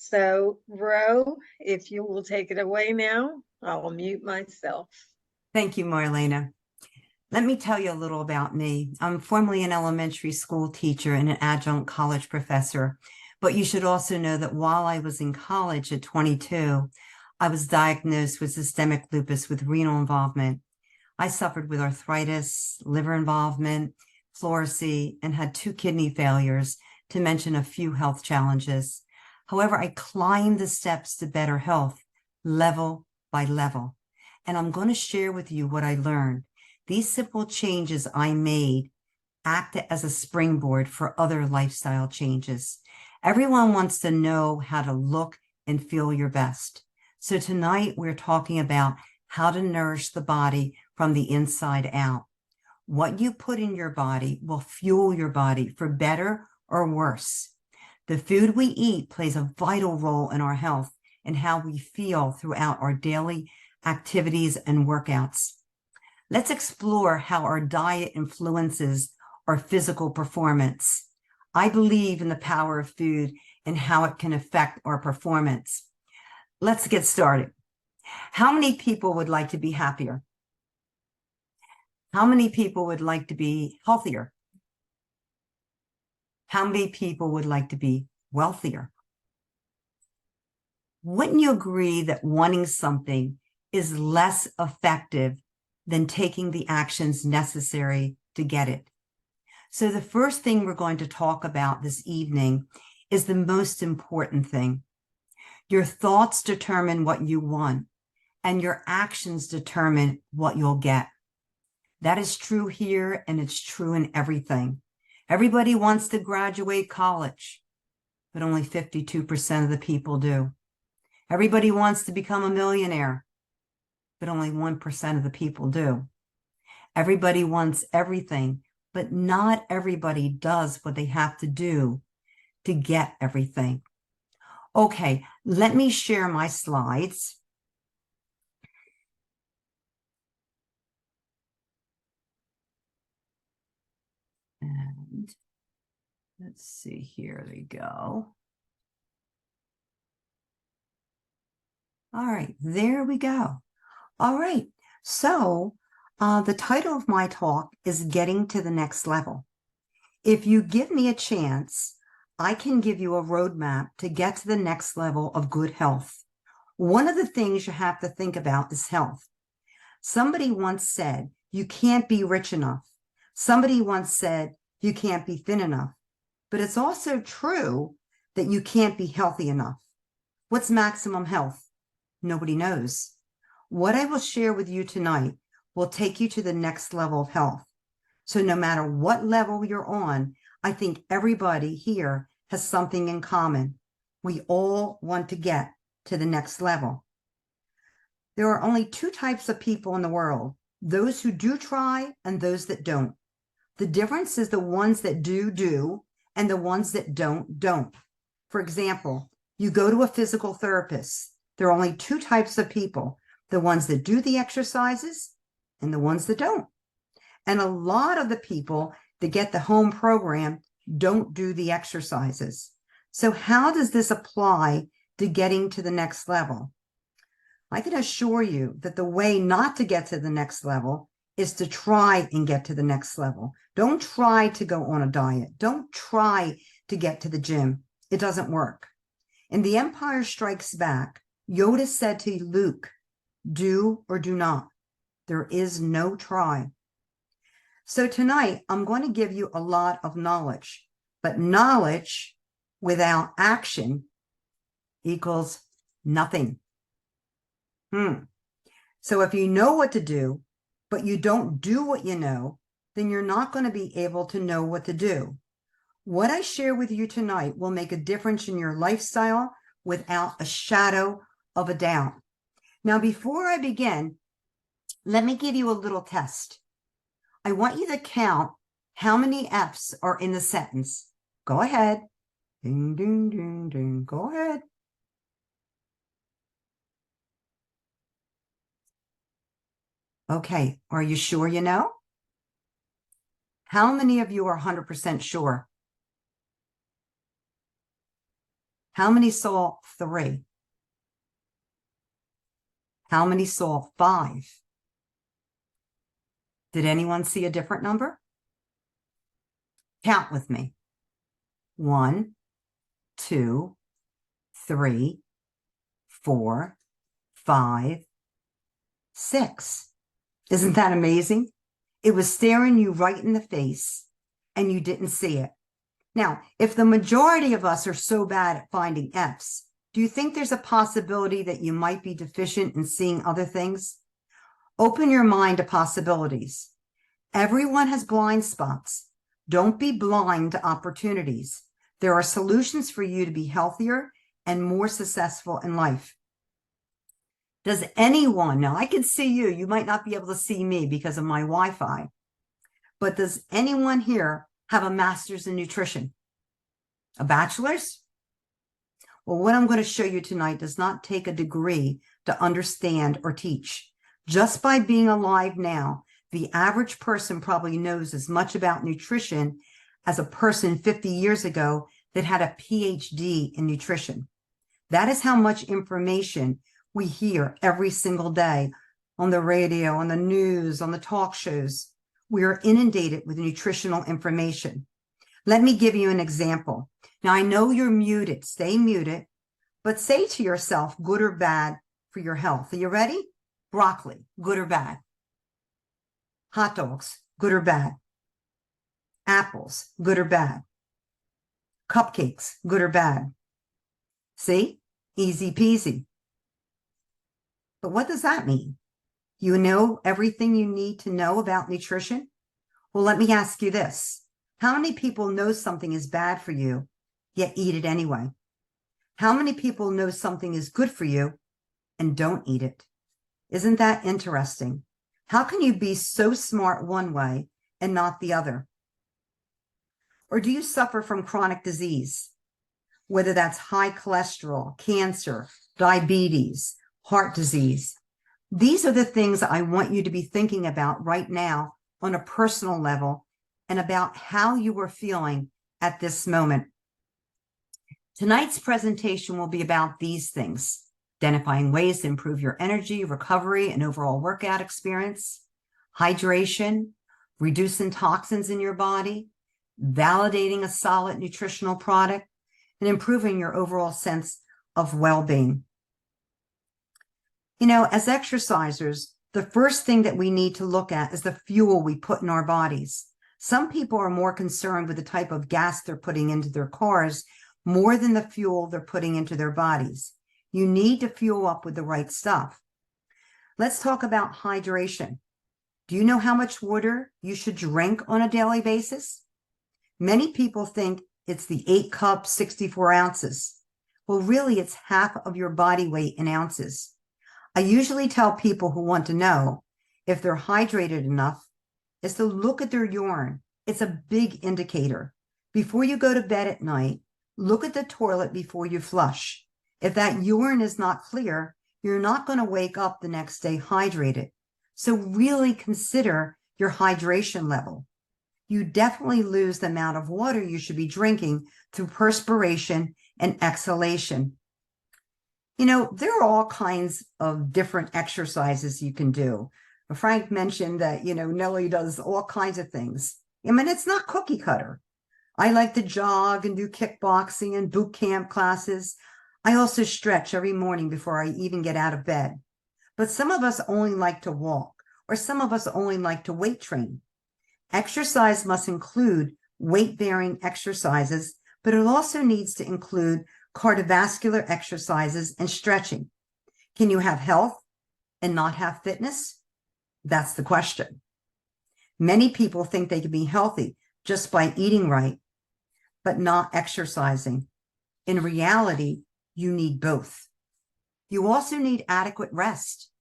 So, Ro, if you will take it away now, I'll mute myself. Thank you, Marlena. Let me tell you a little about me. I'm formerly an elementary school teacher and an adjunct college professor. But you should also know that while I was in college at 22, I was diagnosed with systemic lupus with renal involvement. I suffered with arthritis, liver involvement, pleurisy, and had 2 kidney failures, to mention a few health challenges. However, I climbed the steps to better health, level by level. And I'm going to share with you what I learned. These simple changes I made act as a springboard for other lifestyle changes. Everyone wants to know how to look and feel your best. So tonight we're talking about how to nourish the body from the inside out. What you put in your body will fuel your body for better or worse. The food we eat plays a vital role in our health and how we feel throughout our daily activities and workouts. Let's explore how our diet influences our physical performance. I believe in the power of food and how it can affect our performance. Let's get started. How many people would like to be happier? How many people would like to be healthier? How many people would like to be wealthier? Wouldn't you agree that wanting something is less effective than taking the actions necessary to get it? So the first thing we're going to talk about this evening is the most important thing. Your thoughts determine what you want, and your actions determine what you'll get. That is true here, and it's true in everything. Everybody wants to graduate college, but only 52% of the people do. Everybody wants to become a millionaire, but only 1% of the people do. Everybody wants everything, but not everybody does what they have to do to get everything. Okay, let me share my slides. And let's see, here they go. All right, there we go. All right, so the title of my talk is Getting to the Next Level. If you give me a chance, I can give you a roadmap to get to the next level of good health. One of the things you have to think about is health. Somebody once said, you can't be rich enough. Somebody once said, you can't be thin enough. But it's also true that you can't be healthy enough. What's maximum health? Nobody knows. What I will share with you tonight will take you to the next level of health. So no matter what level you're on, I think everybody here has something in common. We all want to get to the next level. There are only 2 types of people in the world, those who do try and those that don't. The difference is the ones that do, and the ones that don't. For example, you go to a physical therapist. There are only 2 types of people, the ones that do the exercises and the ones that don't. And a lot of the people that get the home program don't do the exercises. So how does this apply to getting to the next level? I can assure you that the way not to get to the next level is to try and get to the next level. Don't try to go on a diet. Don't try to get to the gym. It doesn't work. In The Empire Strikes Back, Yoda said to Luke, do or do not. There is no try. So tonight, I'm going to give you a lot of knowledge, but knowledge without action equals nothing. So if you know what to do, but you don't do what you know, then you're not going to be able to know what to do. What I share with you tonight will make a difference in your lifestyle without a shadow of a doubt. Now, before I begin, let me give you a little test. I want you to count how many F's are in the sentence. Go ahead. Ding, ding, ding, ding. Go ahead. Okay, are you sure you know? How many of you are 100% sure? How many saw 3? How many saw 5? Did anyone see a different number? Count with me. 1, 2, 3, 4, 5, 6. Isn't that amazing? It was staring you right in the face and you didn't see it. Now, if the majority of us are so bad at finding F's, do you think there's a possibility that you might be deficient in seeing other things? Open your mind to possibilities. Everyone has blind spots. Don't be blind to opportunities. There are solutions for you to be healthier and more successful in life. Does anyone, now I can see you, you might not be able to see me because of my Wi-Fi, but does anyone here have a master's in nutrition? A bachelor's? Well, what I'm going to show you tonight does not take a degree to understand or teach. Just by being alive now, the average person probably knows as much about nutrition as a person 50 years ago that had a PhD in nutrition. That is how much information we hear every single day on the radio, on the news, on the talk shows. We are inundated with nutritional information. Let me give you an example. Now, I know you're muted. Stay muted, but say to yourself, good or bad for your health. Are you ready? Broccoli, good or bad? Hot dogs, good or bad? Apples, good or bad? Cupcakes, good or bad? See? Easy peasy. But what does that mean? You know everything you need to know about nutrition? Well, let me ask you this. How many people know something is bad for you, yet eat it anyway? How many people know something is good for you and don't eat it? Isn't that interesting? How can you be so smart one way and not the other? Or do you suffer from chronic disease, whether that's high cholesterol, cancer, diabetes, heart disease? These are the things I want you to be thinking about right now on a personal level and about how you are feeling at this moment. Tonight's presentation will be about these things: identifying ways to improve your energy, recovery, and overall workout experience, hydration, reducing toxins in your body, validating a solid nutritional product, and improving your overall sense of well-being. You know, as exercisers, the first thing that we need to look at is the fuel we put in our bodies. Some people are more concerned with the type of gas they're putting into their cars more than the fuel they're putting into their bodies. You need to fuel up with the right stuff. Let's talk about hydration. Do you know how much water you should drink on a daily basis? Many people think it's the 8 cups, 64 ounces. Well, really, it's half of your body weight in ounces. I usually tell people who want to know if they're hydrated enough is to look at their urine. It's a big indicator. Before you go to bed at night, look at the toilet before you flush. If that urine is not clear, you're not going to wake up the next day hydrated. So really consider your hydration level. You definitely lose the amount of water you should be drinking through perspiration and exhalation. You know, there are all kinds of different exercises you can do. Frank mentioned that, you know, Nellie does all kinds of things. I mean, it's not cookie cutter. I like to jog and do kickboxing and boot camp classes. I also stretch every morning before I even get out of bed. But some of us only like to walk, or some of us only like to weight train. Exercise must include weight-bearing exercises, but it also needs to include cardiovascular exercises and stretching. Can you have health and not have fitness? That's the question. Many people think they can be healthy just by eating right, but not exercising. In reality, you need both. You also need adequate rest.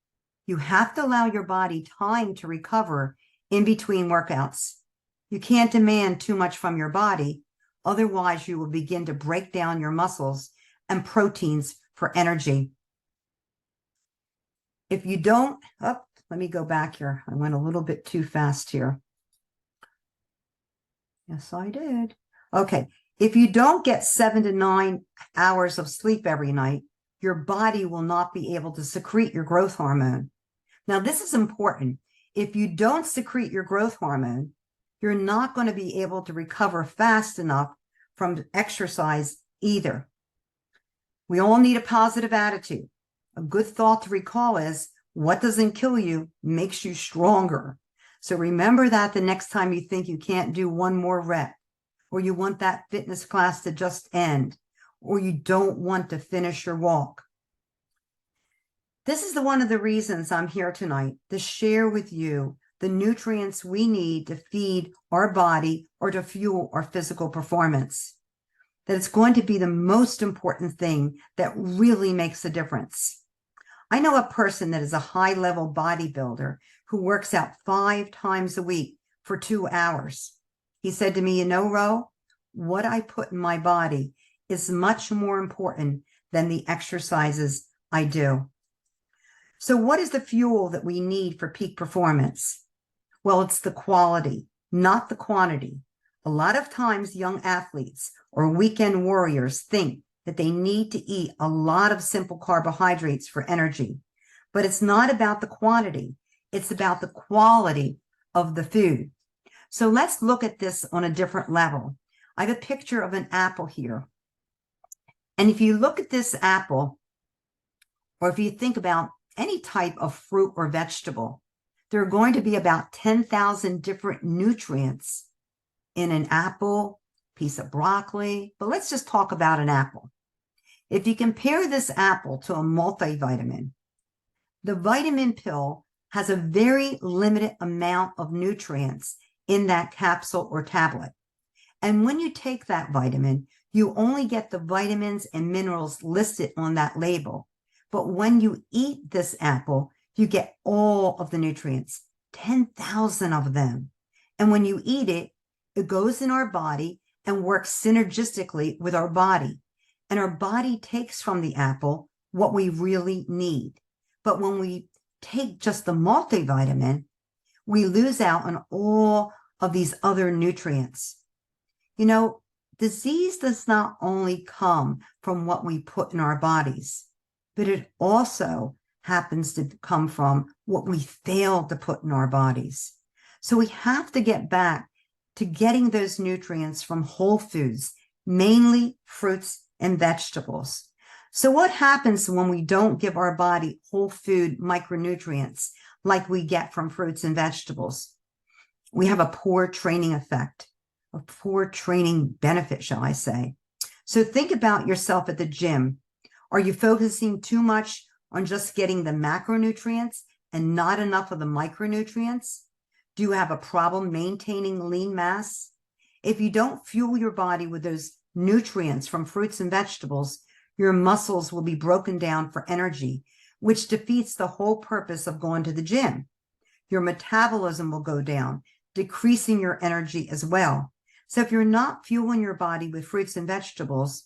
You have to allow your body time to recover in between workouts. You can't demand too much from your body, otherwise you will begin to break down your muscles and proteins for energy. If you don't, let me go back here. I went a little bit too fast here. Yes, I did. Okay. If you don't get 7 to 9 hours of sleep every night, your body will not be able to secrete your growth hormone. Now, this is important. If you don't secrete your growth hormone, you're not going to be able to recover fast enough from exercise either. We all need a positive attitude. A good thought to recall is, what doesn't kill you makes you stronger. So remember that the next time you think you can't do one more rep, or you want that fitness class to just end, or you don't want to finish your walk. This is one of the reasons I'm here tonight, to share with you the nutrients we need to feed our body or to fuel our physical performance. That it's going to be the most important thing that really makes a difference. I know a person that is a high-level bodybuilder who works out 5 times a week for 2 hours. He said to me, Ro, what I put in my body is much more important than the exercises I do. So what is the fuel that we need for peak performance? Well, it's the quality, not the quantity. A lot of times young athletes or weekend warriors think that they need to eat a lot of simple carbohydrates for energy, but it's not about the quantity. It's about the quality of the food. So let's look at this on a different level. I have a picture of an apple here. And if you look at this apple, or if you think about any type of fruit or vegetable, there are going to be about 10,000 different nutrients in an apple, piece of broccoli, but let's just talk about an apple. If you compare this apple to a multivitamin, the vitamin pill has a very limited amount of nutrients in that capsule or tablet. And when you take that vitamin, you only get the vitamins and minerals listed on that label. But when you eat this apple, you get all of the nutrients, 10,000 of them. And when you eat it, it goes in our body and works synergistically with our body. And our body takes from the apple what we really need. But when we take just the multivitamin, we lose out on all of these other nutrients. You know, disease does not only come from what we put in our bodies, but it also happens to come from what we fail to put in our bodies. So we have to get back to getting those nutrients from whole foods, mainly fruits and vegetables. So what happens when we don't give our body whole food micronutrients like we get from fruits and vegetables? We have a poor training effect, a poor training benefit, shall I say. So think about yourself at the gym. Are you focusing too much on just getting the macronutrients and not enough of the micronutrients? Do you have a problem maintaining lean mass? If you don't fuel your body with those nutrients from fruits and vegetables, your muscles will be broken down for energy, which defeats the whole purpose of going to the gym. Your metabolism will go down, decreasing your energy as well. So if you're not fueling your body with fruits and vegetables,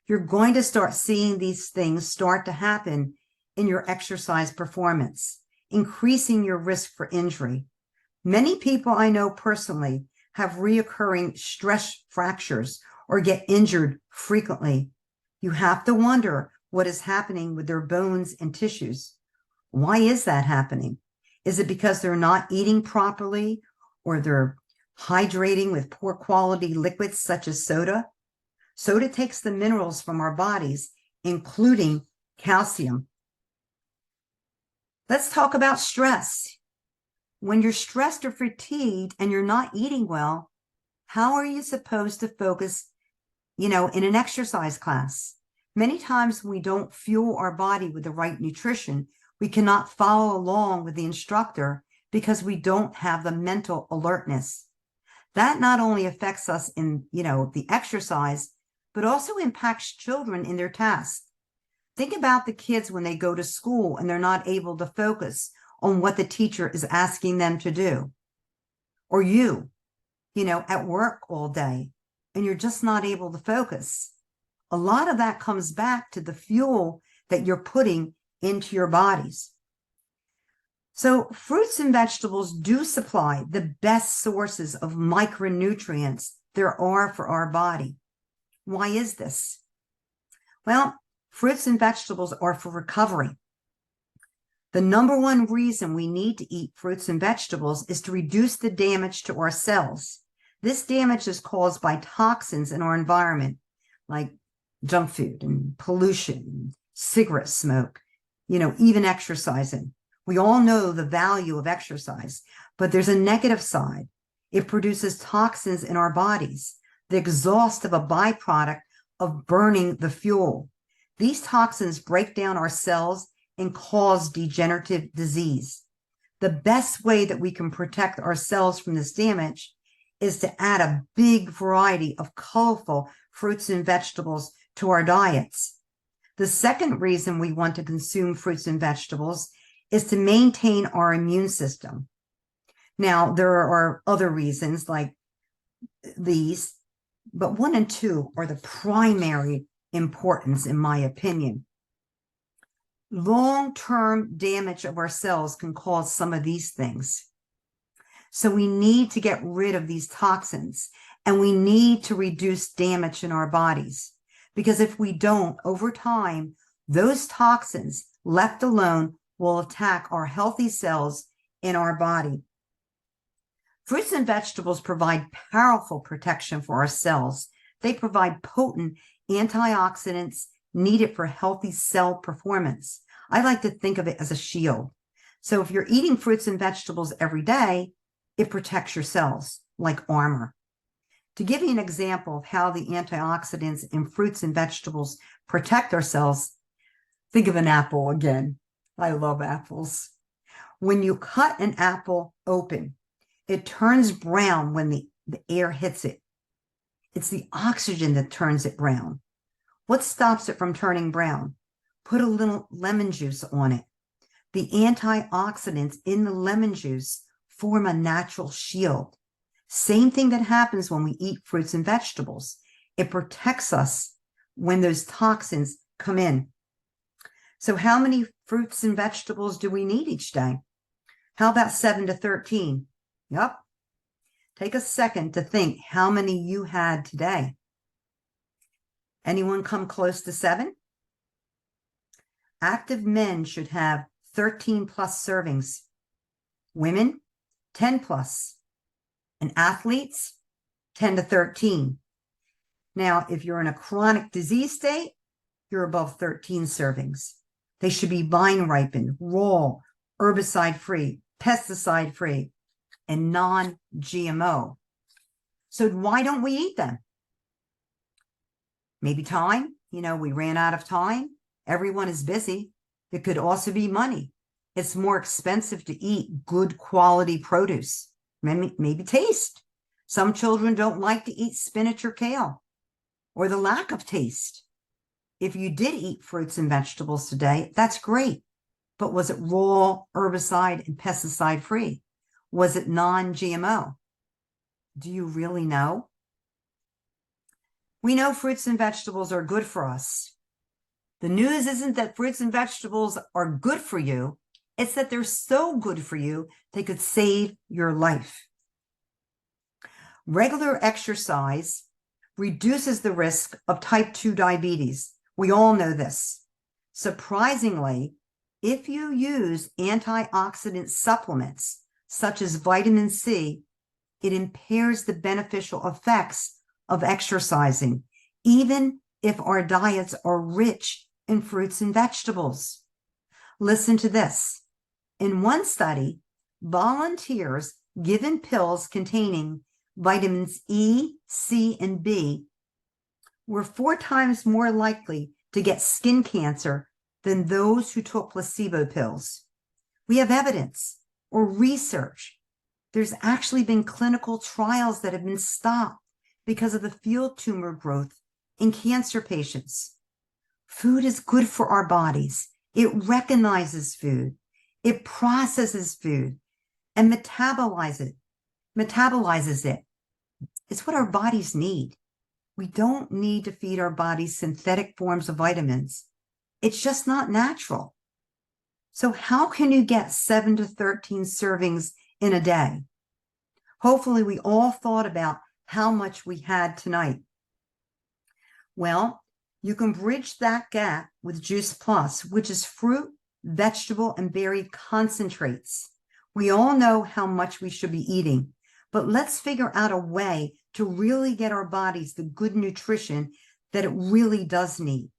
you're going to start seeing these things start to happen in your exercise performance, increasing your risk for injury. Many people I know personally have reoccurring stress fractures or get injured frequently. You have to wonder what is happening with their bones and tissues. Why is that happening? Is it because they're not eating properly, or they're hydrating with poor quality liquids such as soda? Soda takes the minerals from our bodies, including calcium. Let's talk about stress. When you're stressed or fatigued and you're not eating well, how are you supposed to focus, in an exercise class? Many times we don't fuel our body with the right nutrition. We cannot follow along with the instructor because we don't have the mental alertness. That not only affects us in, the exercise, but also impacts children in their tasks. Think about the kids when they go to school and they're not able to focus on what the teacher is asking them to do. Or you, at work all day and you're just not able to focus. A lot of that comes back to the fuel that you're putting into your bodies. So fruits and vegetables do supply the best sources of micronutrients there are for our body. Why is this? Well, fruits and vegetables are for recovery. The number one reason we need to eat fruits and vegetables is to reduce the damage to our cells. This damage is caused by toxins in our environment, like junk food and pollution, cigarette smoke, even exercising. We all know the value of exercise, but there's a negative side. It produces toxins in our bodies, the exhaust of a byproduct of burning the fuel. These toxins break down our cells and cause degenerative disease. The best way that we can protect our cells from this damage is to add a big variety of colorful fruits and vegetables to our diets. The second reason we want to consume fruits and vegetables is to maintain our immune system. Now, there are other reasons like these, but 1 and 2 are the primary importance, in my opinion. Long-term damage of our cells can cause some of these things. So we need to get rid of these toxins, and we need to reduce damage in our bodies. Because if we don't, over time, those toxins left alone will attack our healthy cells in our body. Fruits and vegetables provide powerful protection for our cells. They provide potent antioxidants needed for healthy cell performance. I like to think of it as a shield. So if you're eating fruits and vegetables every day, it protects your cells like armor. To give you an example of how the antioxidants in fruits and vegetables protect our cells, think of an apple again. I love apples. When you cut an apple open, it turns brown when the air hits it. It's the oxygen that turns it brown. What stops it from turning brown? Put a little lemon juice on it. The antioxidants in the lemon juice form a natural shield. Same thing that happens when we eat fruits and vegetables. It protects us when those toxins come in. So how many fruits and vegetables do we need each day? How about 7 to 13? Yep. Take a second to think how many you had today. Anyone come close to 7? Active men should have 13 plus servings. Women, 10 plus. And athletes, 10 to 13. Now, if you're in a chronic disease state, you're above 13 servings. They should be vine ripened, raw, herbicide free, pesticide free, and non-GMO. So why don't we eat them? Maybe time. We ran out of time. Everyone is busy. It could also be money. It's more expensive to eat good quality produce. Maybe taste. Some children don't like to eat spinach or kale, or the lack of taste. If you did eat fruits and vegetables today, that's great. But was it raw, herbicide, and pesticide free? Was it non-GMO? Do you really know? We know fruits and vegetables are good for us. The news isn't that fruits and vegetables are good for you. It's that they're so good for you, they could save your life. Regular exercise reduces the risk of type 2 diabetes. We all know this. Surprisingly, if you use antioxidant supplements, such as vitamin C, it impairs the beneficial effects of exercising, even if our diets are rich in fruits and vegetables. Listen to this. In one study, volunteers given pills containing vitamins E, C, and B were 4 times more likely to get skin cancer than those who took placebo pills. We have evidence or research. There's actually been clinical trials that have been stopped because of the field tumor growth in cancer patients. Food is good for our bodies. It recognizes food. It processes food and metabolizes it. It's what our bodies need. We don't need to feed our bodies synthetic forms of vitamins. It's just not natural. So how can you get 7 to 13 servings in a day? Hopefully we all thought about how much we had tonight. Well, you can bridge that gap with Juice Plus, which is fruit, vegetable, and berry concentrates. We all know how much we should be eating, but let's figure out a way to really get our bodies the good nutrition that it really does need.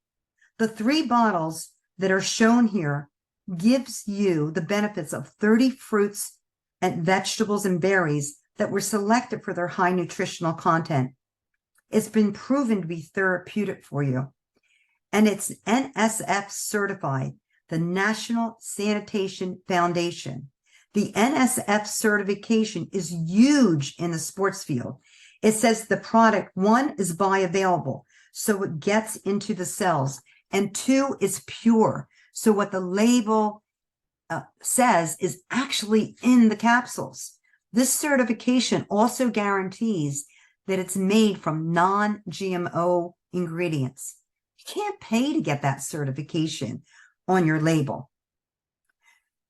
The 3 bottles that are shown here gives you the benefits of 30 fruits and vegetables and berries that were selected for their high nutritional content. It's been proven to be therapeutic for you. And it's NSF certified, the National Sanitation Foundation. The NSF certification is huge in the sports field. It says the product, 1, is bioavailable, so it gets into the cells, and 2, is pure. So what the label says is actually in the capsules. This certification also guarantees that it's made from non-GMO ingredients. You can't pay to get that certification on your label.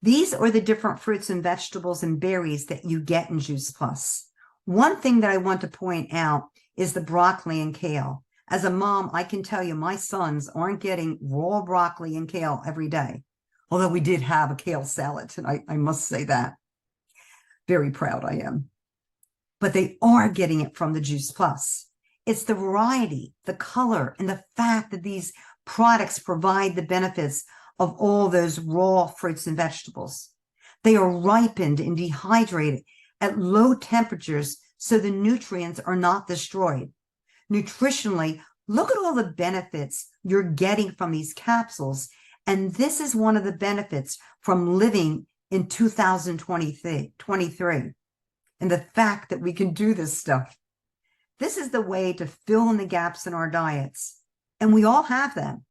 These are the different fruits and vegetables and berries that you get in Juice Plus. One thing that I want to point out is the broccoli and kale. As a mom, I can tell you my sons aren't getting raw broccoli and kale every day. Although we did have a kale salad tonight, I must say that. Very proud I am. But they are getting it from the Juice Plus. It's the variety, the color, and the fact that these products provide the benefits of all those raw fruits and vegetables. They are ripened and dehydrated at low temperatures so the nutrients are not destroyed. Nutritionally, look at all the benefits you're getting from these capsules. And this is one of the benefits from living in 2023, and the fact that we can do this stuff. This is the way to fill in the gaps in our diets. And we all have them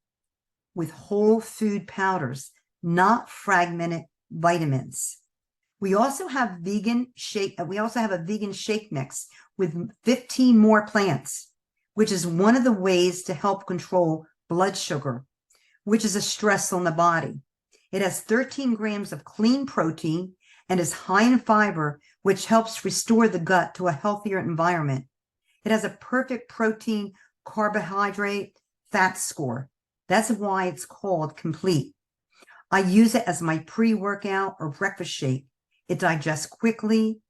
with whole food powders, not fragmented vitamins. We also have a vegan shake mix with 15 more plants, which is one of the ways to help control blood sugar, which is a stress on the body. It has 13 grams of clean protein and is high in fiber, which helps restore the gut to a healthier environment. It has a perfect protein, carbohydrate, fat score. That's why it's called Complete. I use it as my pre-workout or breakfast shake. It digests quickly,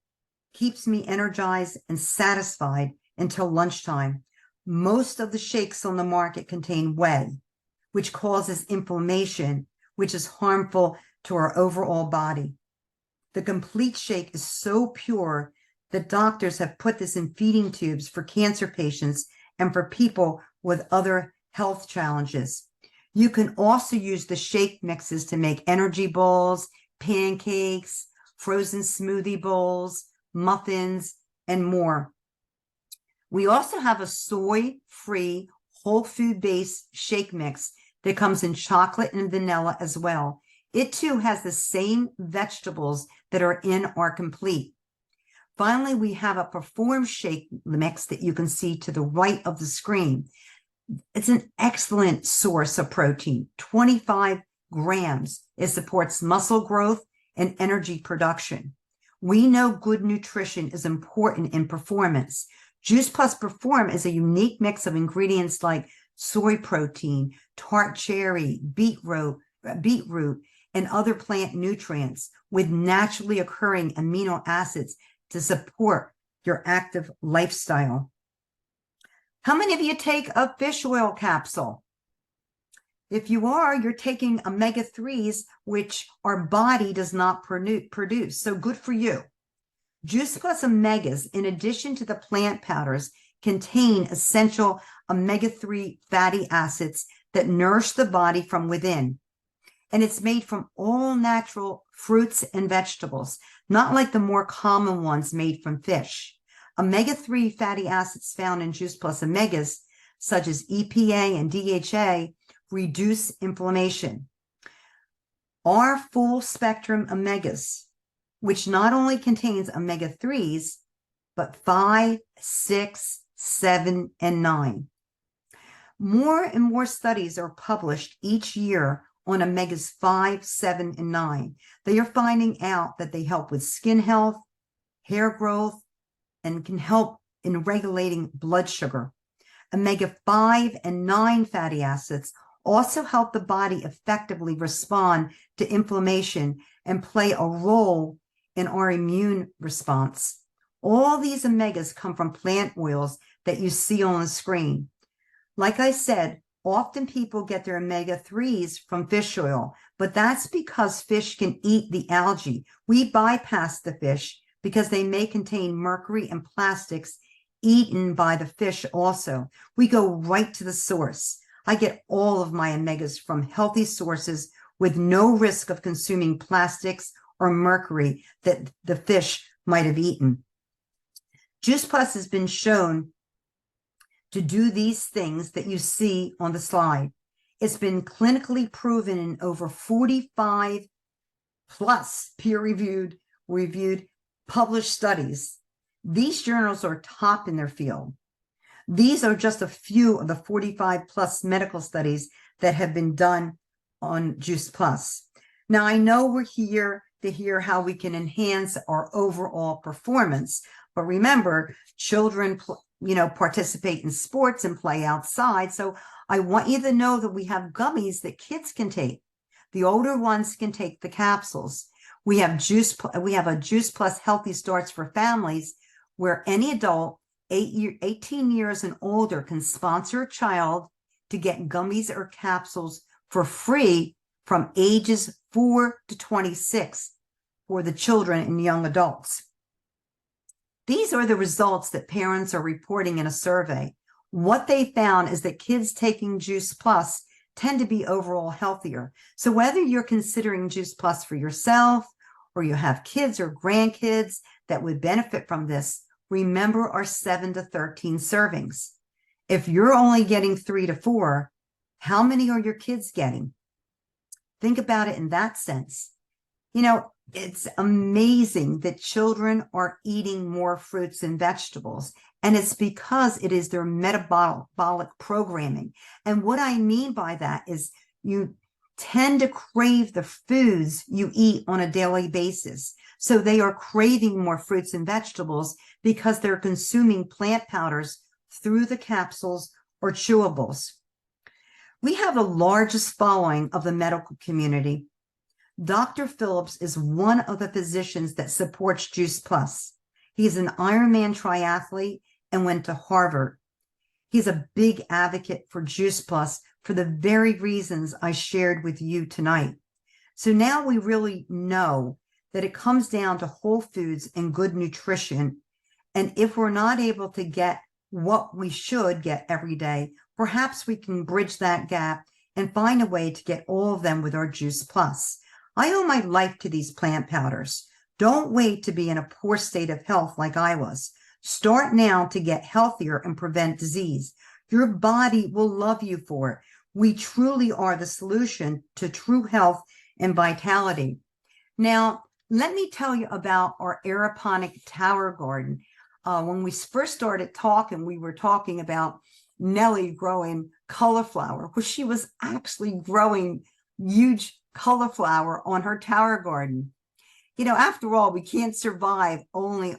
keeps me energized and satisfied until lunchtime. Most of the shakes on the market contain whey, which causes inflammation, which is harmful to our overall body. The Complete shake is so pure that doctors have put this in feeding tubes for cancer patients and for people with other health challenges. You can also use the shake mixes to make energy balls, pancakes, frozen smoothie bowls, muffins, and more. We also have a soy-free, whole food-based shake mix that comes in chocolate and vanilla as well. It too has the same vegetables that are in our Complete. Finally, we have a Perform shake mix that you can see to the right of the screen. It's an excellent source of protein, 25 grams. It supports muscle growth and energy production. We know good nutrition is important in performance. Juice Plus Perform is a unique mix of ingredients like soy protein, tart cherry, beetroot, and other plant nutrients with naturally occurring amino acids to support your active lifestyle. How many of you take a fish oil capsule? If you are, you're taking omega-3s, which our body does not produce. So good for you. Juice Plus Omegas, in addition to the plant powders, contain essential omega-3 fatty acids that nourish the body from within. And it's made from all natural fruits and vegetables, not like the more common ones made from fish. Omega-3 fatty acids found in Juice Plus Omegas, such as EPA and DHA, reduce inflammation. Our full spectrum omegas, which not only contains omega-3s, but 5, 6, 7, and 9. More and more studies are published each year on omegas 5, 7, and 9. They are finding out that they help with skin health, hair growth, and can help in regulating blood sugar. Omega-5 and 9 fatty acids also help the body effectively respond to inflammation and play a role in our immune response. All these omegas come from plant oils that you see on the screen. Like I said, often people get their omega-3s from fish oil, but that's because fish can eat the algae. We bypass the fish because they may contain mercury and plastics eaten by the fish also. We go right to the source. I get all of my omegas from healthy sources with no risk of consuming plastics or mercury that the fish might have eaten. Juice Plus has been shown to do these things that you see on the slide. It's been clinically proven in over 45 plus peer-reviewed, published studies. These journals are top in their field. These are just a few of the 45 plus medical studies that have been done on Juice Plus. Now, I know we're here to hear how we can enhance our overall performance, but remember, children, participate in sports and play outside. So I want you to know that we have gummies that kids can take. The older ones can take the capsules. We have a Juice Plus Healthy Starts for Families, where any adult 18 years and older can sponsor a child to get gummies or capsules for free from ages 4 to 26 for the children and young adults. These are the results that parents are reporting in a survey. What they found is that kids taking Juice Plus tend to be overall healthier. So whether you're considering Juice Plus for yourself or you have kids or grandkids that would benefit from this, remember our 7 to 13 servings. If you're only getting 3 to 4, how many are your kids getting? Think about it in that sense. It's amazing that children are eating more fruits and vegetables, and it's because it is their metabolic programming. And what I mean by that is you tend to crave the foods you eat on a daily basis. So they are craving more fruits and vegetables because they're consuming plant powders through the capsules or chewables. We have the largest following of the medical community. Dr. Phillips is one of the physicians that supports Juice Plus. He's an Ironman triathlete and went to Harvard. He's a big advocate for Juice Plus for the very reasons I shared with you tonight. So now we really know that it comes down to whole foods and good nutrition. And if we're not able to get what we should get every day, perhaps we can bridge that gap and find a way to get all of them with our Juice Plus. I owe my life to these plant powders. Don't wait to be in a poor state of health like I was. Start now to get healthier and prevent disease. Your body will love you for it. We truly are the solution to true health and vitality. Now, let me tell you about our aeroponic tower garden. When we first started talking, we were talking about Nellie growing cauliflower, well, she was actually growing huge cauliflower on her tower garden. After all, we can't survive only,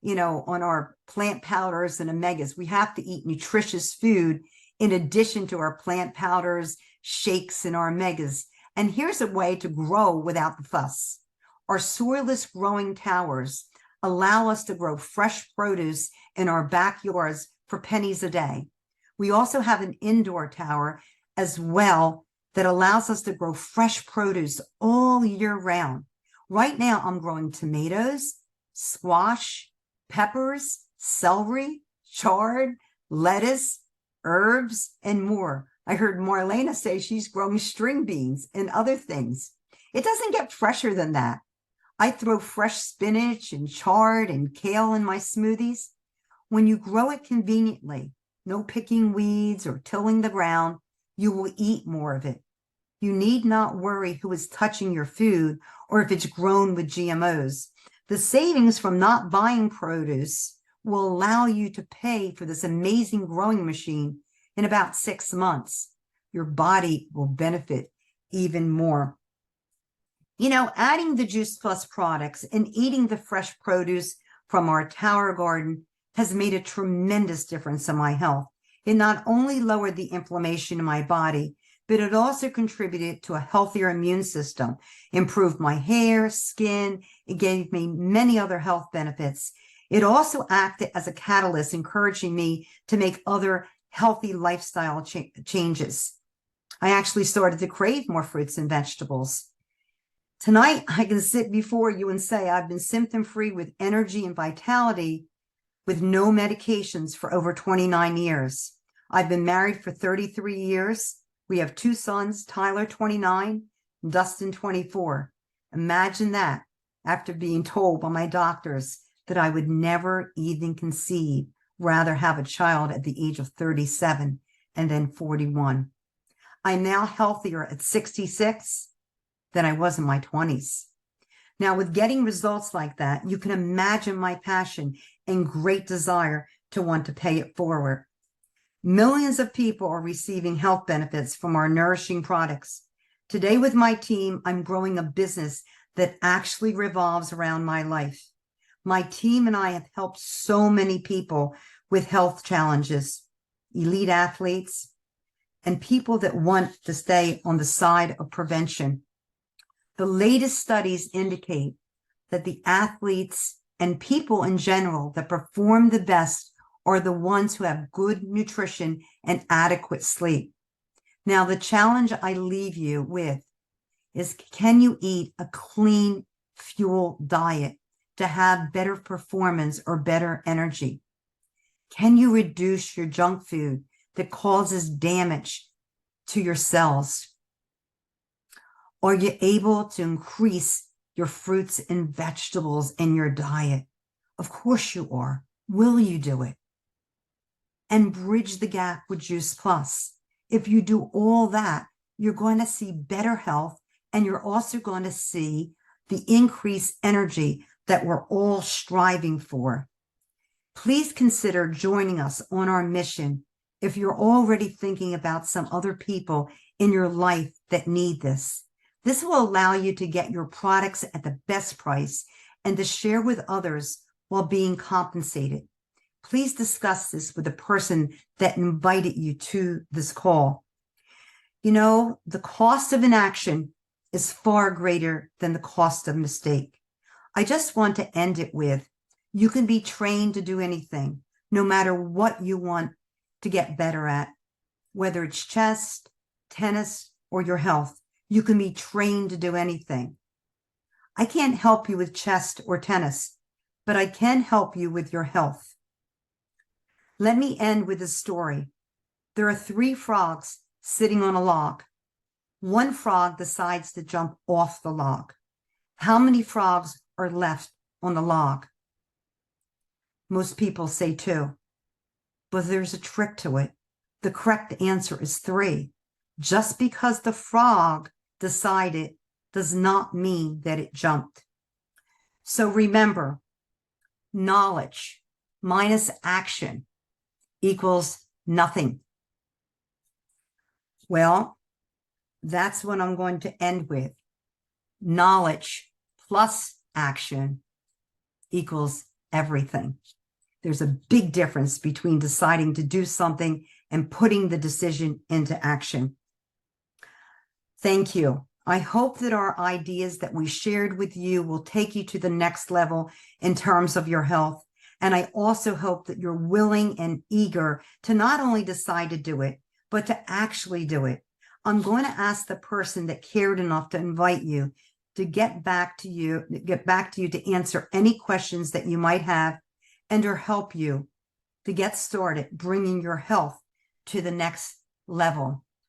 on our plant powders and omegas. We have to eat nutritious food in addition to our plant powders, shakes, and our omegas. And here's a way to grow without the fuss. Our soilless growing towers allow us to grow fresh produce in our backyards for pennies a day. We also have an indoor tower as well that allows us to grow fresh produce all year round. Right now, I'm growing tomatoes, squash, peppers, celery, chard, lettuce, herbs, and more. I heard Marlena say she's growing string beans and other things. It doesn't get fresher than that. I throw fresh spinach and chard and kale in my smoothies. When you grow it conveniently, no picking weeds or tilling the ground, you will eat more of it. You need not worry who is touching your food or if it's grown with GMOs. The savings from not buying produce will allow you to pay for this amazing growing machine in about 6 months. Your body will benefit even more. Adding the Juice Plus products and eating the fresh produce from our tower garden has made a tremendous difference in my health. It not only lowered the inflammation in my body, but it also contributed to a healthier immune system, improved my hair, skin. It gave me many other health benefits. It also acted as a catalyst, encouraging me to make other healthy lifestyle changes. I actually started to crave more fruits and vegetables. Tonight, I can sit before you and say I've been symptom-free with energy and vitality with no medications for over 29 years. I've been married for 33 years. We have 2 sons, Tyler, 29, Dustin, 24. Imagine that, after being told by my doctors that I would never even conceive, rather have a child at the age of 37 and then 41. I'm now healthier at 66 than I was in my 20s. Now, with getting results like that, you can imagine my passion and great desire to want to pay it forward. Millions of people are receiving health benefits from our nourishing products. Today, with my team, I'm growing a business that actually revolves around my life. My team and I have helped so many people with health challenges, elite athletes, and people that want to stay on the side of prevention. The latest studies indicate that the athletes and people in general that perform the best are the ones who have good nutrition and adequate sleep. Now, the challenge I leave you with is, can you eat a clean fuel diet to have better performance or better energy? Can you reduce your junk food that causes damage to your cells? Are you able to increase your fruits and vegetables in your diet? Of course you are. Will you do it? And bridge the gap with Juice Plus. If you do all that, you're going to see better health, and you're also going to see the increased energy that we're all striving for. Please consider joining us on our mission if you're already thinking about some other people in your life that need this. This will allow you to get your products at the best price and to share with others while being compensated. Please discuss this with the person that invited you to this call. You know, the cost of inaction is far greater than the cost of mistake. I just want to end it with, you can be trained to do anything, no matter what you want to get better at, whether it's chess, tennis, or your health. You can be trained to do anything. I can't help you with chess or tennis, but I can help you with your health. Let me end with a story. There are 3 frogs sitting on a log. One frog decides to jump off the log. How many frogs are left on the log? Most people say 2, but there's a trick to it. The correct answer is 3. Just because the frog decided does not mean that it jumped. So remember, knowledge minus action equals nothing. Well, that's what I'm going to end with. Knowledge plus action equals everything. There's a big difference between deciding to do something and putting the decision into action. Thank you. I hope that our ideas that we shared with you will take you to the next level in terms of your health. And I also hope that you're willing and eager to not only decide to do it, but to actually do it. I'm going to ask the person that cared enough to invite you to get back to you to answer any questions that you might have and or help you to get started bringing your health to the next level.